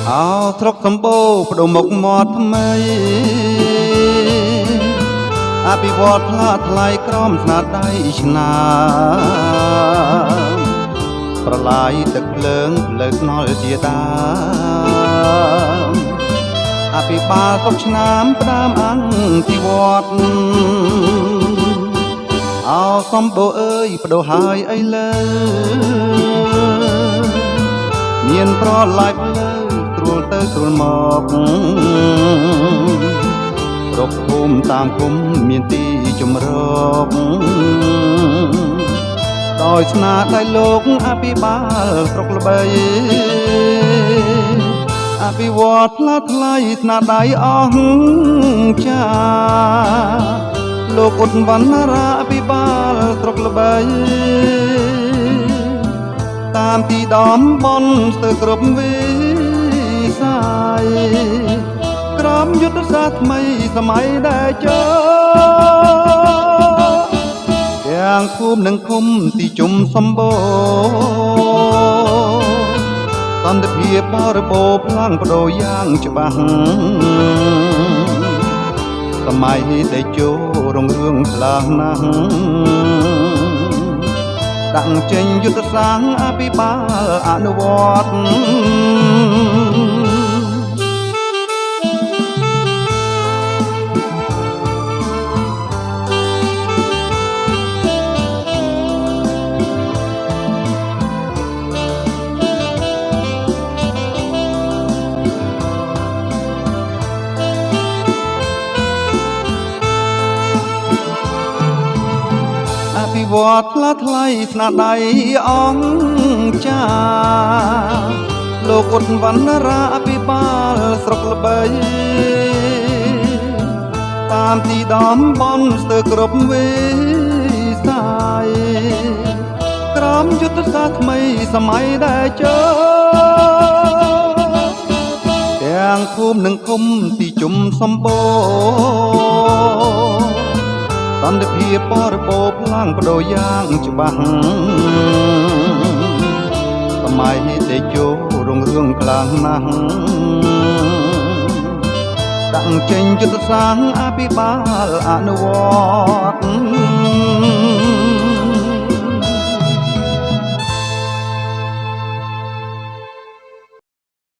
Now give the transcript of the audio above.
អោស្រុកសម្បូរបដូរមុខមាត់ថ្មីអភិវឌ្ឍថ្លាថ្លៃក្រមស្នាដៃឆ្នាប្រឡាយទឹកភ្លើងលើស្នល់ជាដើមអភិបាលទុកឆ្នាំផ្ដើមអង្គវត្តអោសម្បូរអើយបដូរហើយអីលើមានប្រឡាយភ្លើត្រួលទៅត្រួលមកគ្រប់ភូមិតាមគុំមានទីជំរកដោយស្នាដៃលោកអភិបាលស្រុកល្បីអភិវឌ្ឍថ្លាថ្លៃស្នាដៃអស់ចាលោកឧត្តវណ្ណរាអភិបាលស្រុកល្បីតាមទីតំបន់ស្ទើរគ្រប់វិស័យក្រមយុទ្ធសាស្ត្រថ្មីសម័យដែលទាំងភូមិនិងឃុំទីជុំសម្បូរសន្តិភាពបរិបូរផ្លាំងបដូរយ៉ាងច្បាស់សម័យដែលចូលរងរឿងខ្លាំងណាស់ដាក់ចេញយុទ្ធសាស្ត្រអភិបាលអនុវត្តអភិវឌ្ឍថ្លាថ្លៃស្នាដៃអង្គចាលោកឧត្តវណ្ណរាអភិបាលស្រុកល្បីតាមទីតំបន់ស្ទើរគ្រប់វិស័យក្រមយុទ្ធសាស្ត្រថ្មីសម័យដែលទាំងភូមិនិងឃុំទីជុំសម្បូរសន្តិភាពបរិបូរផ្លាំងបដូរយ៉ាងច្បាស់សម័យដែលចូលរងរឿងខ្លាំងណាស់ដាក់ចេញយុទ្ធសាស្ត្រអភិបាលអនុវត្ត